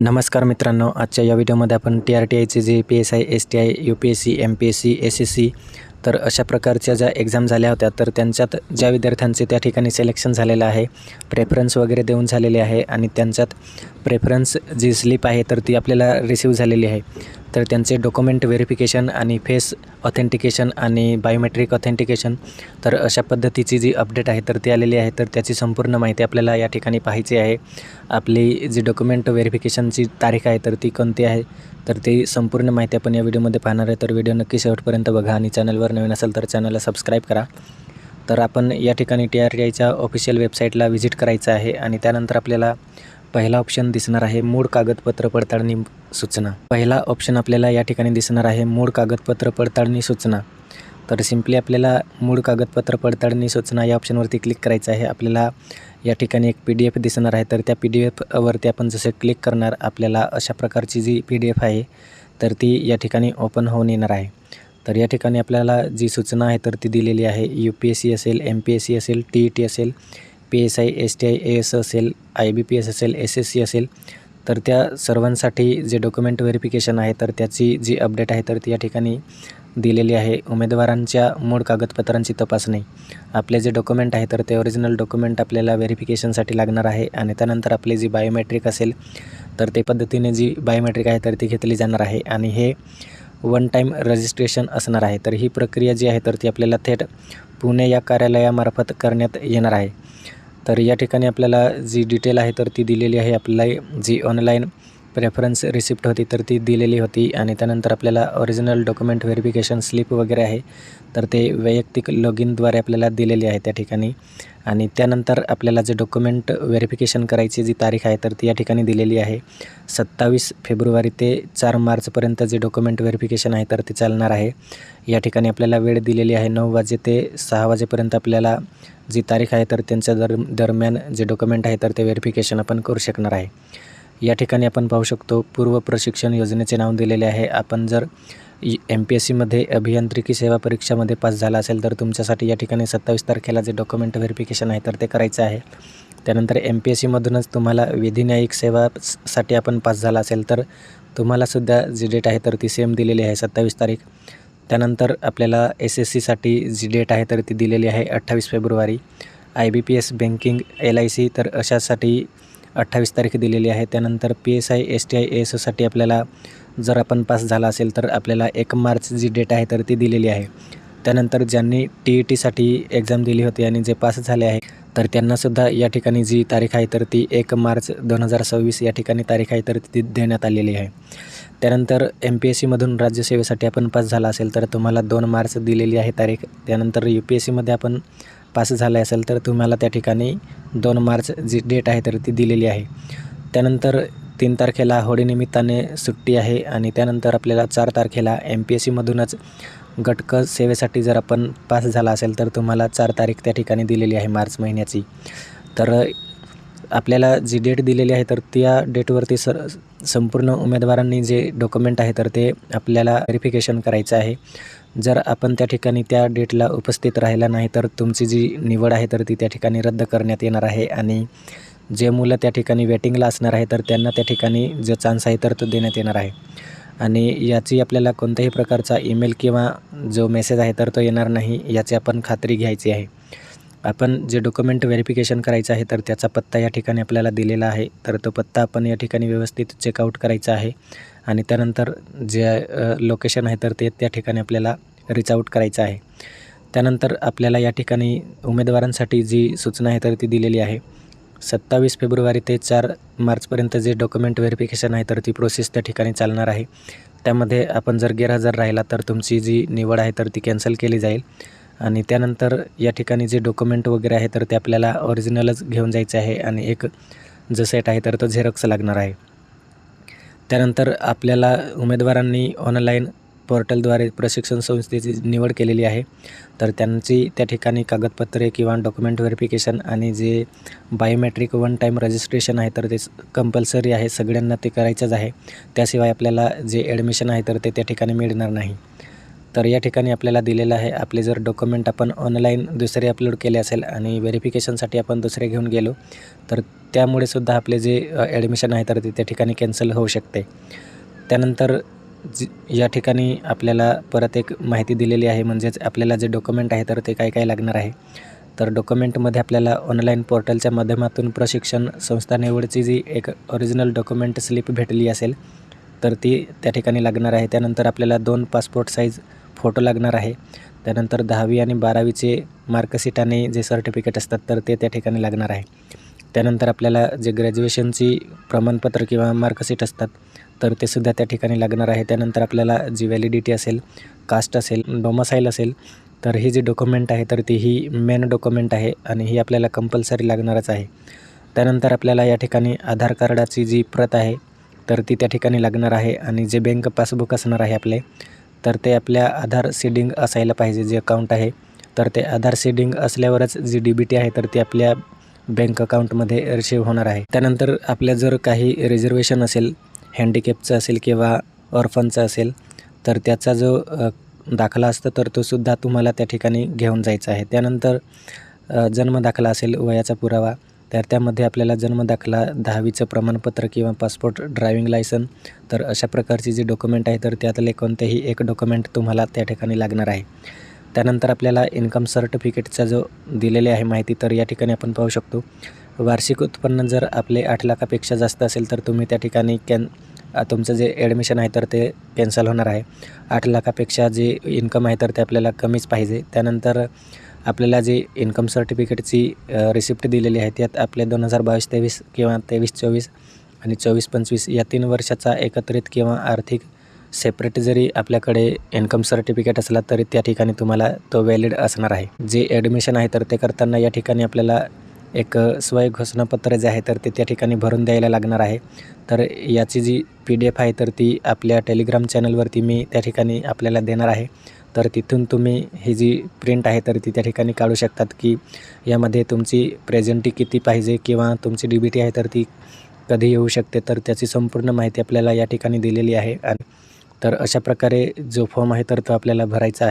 नमस्कार मित्रांनो, आजच्या या व्हिडिओमध्ये आपण TRTIचे जे PSI, STI, UPSC, MPSC, SSC तर अशा प्रकारच्या ज्या एक्झाम झाल्या होत्या तर त्यांच्यात ज्या विद्यार्थ्यांचे त्या ठिकाणी सिलेक्शन झालेलं आहे, प्रेफरन्स वगैरे देऊन झालेले आहे आणि त्यांच्यात प्रेफरन्स जी स्लिप आहे तर ती आपल्याला रिसीव्ह झालेली आहे. तर त्यांचे डॉक्युमेंट व्हेरिफिकेशन आणि फेस ऑथेंटिकेशन आणि बायोमेट्रिक ऑथेंटिकेशन तर अशा पद्धतीची जी अपडेट आहे तर ती आलेली आहे. तर त्याची संपूर्ण माहिती आपल्याला या ठिकाणी पाहायची आहे. आपली जी डॉक्युमेंट व्हेरिफिकेशनची तारीख आहे तर ती कोणती आहे तर ती संपूर्ण माहिती आपण या व्हिडिओमध्ये पाहणार आहे. तर व्हिडिओ नक्की शेवटपर्यंत बघा आणि चॅनलवर नवीन असेल तर चॅनलला सबस्क्राईब करा. तर आपण या ठिकाणी TRTIच्या ऑफिशियल वेबसाईटला व्हिजिट करायचं आहे आणि त्यानंतर आपल्याला पहिला ऑप्शन दिसणार आहे मूळ कागदपत्र पडताळणी सूचना. पहिला ऑप्शन आपल्याला या ठिकाणी दिसणार आहे मूळ कागदपत्र पडताळणी सूचना. तर सिम्पली आपल्याला मूळ कागदपत्र पडताळणी सूचना या ऑप्शनवरती क्लिक करायचं आहे. आपल्याला या ठिकाणी एक PDF दिसणार आहे. तर त्या PDFवरती आपण जसे क्लिक करणार आपल्याला अशा प्रकारची जी PDF आहे तर ती या ठिकाणी ओपन होऊन येणार आहे. तर या ठिकाणी आपल्याला जी सूचना आहे तर ती दिलेली आहे. UPSC असेल, MPSC असेल, TET असेल, PSI, STI, AS असेल, IBPS असेल, SSC असेल तर त्या सर्वांसाठी जे डॉक्युमेंट व्हेरिफिकेशन आहे तर त्याची जी अपडेट आहे तर ती या ठिकाणी दिलेली आहे. उमेदवारांच्या मूळ कागदपत्रांची तपासणी. आपले जे डॉक्युमेंट आहे तर ते ओरिजिनल डॉक्युमेंट आपल्याला व्हेरिफिकेशनसाठी लागणार आहे आणि त्यानंतर आपली जी बायोमेट्रिक असेल तर ते पद्धतीने जी बायोमेट्रिक आहे तर ती घेतली जाणार आहे आणि हे वन टाईम रजिस्ट्रेशन असणार आहे. तर ही प्रक्रिया जी आहे तर ती आपल्याला थेट पुणे या कार्यालयामार्फत करण्यात येणार आहे. तर या ठिकाणी आपल्याला जी डिटेल आहे तर ती दिलेली आहे. आपल्याला जी ऑनलाईन प्रेफरन्स रिसिप्ट होती तर ती दिलेली होती आणि त्यानंतर आपल्याला ओरिजिनल डॉक्युमेंट व्हेरिफिकेशन स्लिप वगैरे आहे तर ते वैयक्तिक लॉगिनद्वारे आपल्याला दिलेली आहे त्या ठिकाणी. आणि त्यानंतर आपल्याला जे डॉक्युमेंट व्हेरिफिकेशन करायची जी तारीख आहे तर ती या ठिकाणी दिलेली आहे. 27 फेब्रुवारी ते 4 मार्चपर्यंत जे डॉक्युमेंट व्हेरिफिकेशन आहे तर ते चालणार आहे. या ठिकाणी आपल्याला वेळ दिलेली आहे 9 वाजे ते 6 वाजेपर्यंत आपल्याला जी तारीख आहे तर त्यांच्या दरम्यान जे डॉक्युमेंट आहे तर ते व्हेरिफिकेशन आपण करू शकणार आहे. या ठिकाणी आपण पाहू शकतो पूर्व प्रशिक्षण योजनेचे नाव दिलेले आहे. आपण जर MPSCमध्ये अभियांत्रिकी सेवा परीक्षामध्ये पास झाला असेल तर तुमच्यासाठी या ठिकाणी 27 तारखेला जे डॉक्युमेंट व्हेरिफिकेशन आहे तर ते करायचं आहे. त्यानंतर MPSCमधूनच तुम्हाला विधी न्यायिक सेवासाठी आपण पास झाला असेल तर तुम्हालासुद्धा जी डेट आहे तर ती सेम दिलेली आहे 27 तारीख. त्यानंतर आपल्याला SSCसाठी जी डेट आहे तर ती दिलेली आहे 28 फेब्रुवारी. IBPS बँकिंग LIC तर अशासाठी 28 तारीख दिलेली आहे. त्यानंतर PSI, STI, ASसाठी आपल्याला जर आपण पास झाला असेल तर आपल्याला 1 मार्च जी डेट आहे तर ती दिलेली आहे. त्यानंतर ज्यांनी TETसाठी एक्झाम दिली होती आणि जे पास झाले आहे तर त्यांनासुद्धा या ठिकाणी जी तारीख आहे तर ती 1 मार्च 2026 या ठिकाणी तारीख आहे तर ती देण्यात आलेली आहे. त्यानंतर MPSCमधून राज्यसेवेसाठी आपण पास झाला असेल तर तुम्हाला 2 मार्च दिलेली आहे तारीख. त्यानंतर UPSCमध्ये आपण पास झाले असेल तर तुम्हाला त्या ठिकाणी 2 मार्च जी डेट आहे तर ती दिलेली आहे. त्यानंतर 3 तारखेला होळीनिमित्ताने सुट्टी आहे आणि त्यानंतर आपल्याला 4 तारखेला MPSCमधूनच गट सेवेसाठी जर आपण पास झाला असेल तर तुम्हाला 4 तारीख त्या ठिकाणी दिलेली आहे मार्च महिन्याची. तर आपल्याला जी डेट दिलेली आहे तर त्या डेटवरती संपूर्ण उमेदवारांनी जे डॉक्युमेंट आहे तर ते आपल्याला व्हेरिफिकेशन करायचं आहे. जर आपण त्या ठिकाणी त्या डेटला उपस्थित राहिला नाही तर तुमची जी निवड आहे तर ती त्या ठिकाणी रद्द करण्यात येणार आहे आणि जे मुलं त्या ठिकाणी वेटिंगला असणार आहे तर त्यांना त्या ठिकाणी जो चान्स आहे तर तो देण्यात येणार आहे. आणि याची आपल्याला कोणत्याही प्रकारचा ईमेल किंवा जो मेसेज आहे तर तो येणार नाही याची आपण खात्री घ्यायची आहे. आपण जे डॉक्युमेंट व्हेरिफिकेशन करायचं आहे तर त्याचा पत्ता या ठिकाणी आपल्याला दिलेला आहे. तर तो पत्ता आपण या ठिकाणी व्यवस्थित चेकआउट करायचा आहे आणि त्यानंतर जे लोकेशन आहे तर ते त्या ठिकाणी आपल्याला रीच आऊट करायचं आहे. त्यानंतर आपल्याला या ठिकाणी उमेदवारांसाठी जी सूचना आहे तर ती दिलेली आहे. 27 फेब्रुवारी ते 4 मार्चपर्यंत जे डॉक्युमेंट व्हेरिफिकेशन आहे तर ती प्रोसेस त्या ठिकाणी चालणार आहे. त्यामध्ये आपण जर गैरहजर राहिला तर तुमची जी निवड आहे तर ती कॅन्सल केली जाईल आणि त्यानंतर या ठिकाणी जे डॉक्युमेंट वगैरे आहे तर ते आपल्याला ओरिजिनलच घेऊन जायचं आहे आणि एक जो सेट आहे तर तो झेरॉक्स लागणार आहे. त्यानंतर आपल्याला उमेदवारांनी ऑनलाईन पोर्टलद्वारे प्रशिक्षण संस्थेची निवड केलेली आहे तर त्यांची त्या ठिकाणी कागदपत्रे किंवा डॉक्युमेंट व्हेरिफिकेशन आणि जे बायोमेट्रिक वन टाईम रजिस्ट्रेशन आहे तर ते कंपल्सरी आहे. सगळ्यांना ते करायचंच आहे. त्याशिवाय आपल्याला जे ॲडमिशन आहे तर ते त्या ठिकाणी मिळणार नाही. तर या ठिकाणी आपल्याला दिलेलं आहे, आपले जर डॉक्युमेंट आपण ऑनलाईन दुसरे अपलोड केले असेल आणि व्हेरिफिकेशनसाठी आपण दुसरे घेऊन गेलो तर त्यामुळे सुद्धा आपले जे ॲडमिशन आहे तर ते त्या ठिकाणी कॅन्सल होऊ शकते. त्यानंतर या ठिकाणी आपल्याला परत एक माहिती दिलेली आहे, म्हणजेच आपल्याला जे डॉक्युमेंट आहे तर ते काय काय लागणार आहे. तर डॉक्युमेंटमध्ये आपल्याला ऑनलाईन पोर्टलच्या माध्यमातून प्रशिक्षण संस्था निवडची जी एक ओरिजिनल डॉक्युमेंट स्लिप भेटली असेल तर ती त्या ठिकाणी लागणार आहे. त्यानंतर आपल्याला 2 पासपोर्ट साईज फोटो लागणार आहे. त्यानंतर 10वी आणि 12वीचे मार्कशीट आणि जे सर्टिफिकेट असतात तर ते त्या ठिकाणी लागणार आहे. त्यानंतर आपल्याला जे ग्रॅज्युएशनची प्रमाणपत्र किंवा मार्कशीट असतात तर ते सुद्धा त्या ठिकाणी लागणार आहे. त्यानंतर आपल्याला जी व्हॅलिडिटी असेल, कास्ट असेल, डोमिसाईल असेल तर ही जी डॉक्युमेंट आहे तर ती ही मेन डॉक्युमेंट आहे आणि ही आपल्याला कंपल्सरी लागणारच आहे. त्यानंतर आपल्याला या ठिकाणी आधार कार्डाची जी प्रत आहे तर ती त्या ठिकाणी लागणार आहे आणि जे बँक पासबुक असणार आहे आपले तर ते आपल्या आधार सीडिंग असायला पाहिजे. जे अकाउंट आहे तर ते आधार सीडिंग असल्यावरच जी DBT आहे तर ती आपल्या बँक अकाउंटमध्ये रिसीव्ह होणार आहे. त्यानंतर आपल्या जर काही रिझर्वेशन असेल, हँडिकॅपचं असेल किंवा ऑर्फनचं असेल तर त्याचा जो दाखला असतो तर तो सुद्धा तुम्हाला त्या ठिकाणी घेऊन जायचा आहे. त्यानंतर जन्मदाखला असेल, वयाचा पुरावा तर त्यामध्ये आपल्याला जन्मदाखला, 10वीचं प्रमाणपत्र किंवा पासपोर्ट, ड्रायव्हिंग लायसन तर अशा प्रकारची जी डॉक्युमेंट आहे तर त्यातले कोणतेही एक डॉक्युमेंट तुम्हाला त्या ठिकाणी लागणार आहे. त्यानंतर आपल्याला इन्कम सर्टिफिकेटचा जो दिलेली आहे माहिती तर या ठिकाणी आपण पाहू शकतो. वार्षिक उत्पन्न जर आपले 8 लाखापेक्षा जास्त असेल तर तुम्ही त्या ठिकाणी तुमचं जे ॲडमिशन आहे तर ते कॅन्सल होणार आहे. 8 लाखापेक्षा जे इन्कम आहे तर ते आपल्याला कमीच पाहिजे. त्यानंतर आपल्याला जे इन्कम सर्टिफिकेटची रिसिप्ट दिलेली आहे त्यात आपले 2022-23 किंवा 23-24 आणि 24-25 या 3 वर्षाचा एकत्रित किंवा आर्थिक सेपरेट जरी आपल्याकडे इन्कम सर्टिफिकेट असला तरी त्या ठिकाणी तुम्हाला तो व्हॅलिड असणार आहे. जे ॲडमिशन आहे तर ते करताना या ठिकाणी आपल्याला एक स्वयं घोषणापत्र जे आहे तर ते त्या ठिकाणी भरून द्यायला लागणार आहे. तर याची जी PDF आहे तर ती आपल्या टेलिग्राम चॅनलवरती मी त्या ठिकाणी आपल्याला देणार आहे. तर तिथून तुम्ही ही जी प्रिंट आहे तर ती त्या ठिकाणी काढू शकतात की यामध्ये तुमची प्रेझेंटी किती पाहिजे किंवा तुमची DBT आहे तर ती कधी येऊ शकते तर त्याची संपूर्ण माहिती आपल्याला या ठिकाणी दिलेली आहे. आणि तर अशा प्रकारे जो फॉर्म आहे तर तो आपल्याला भरायचा आहे.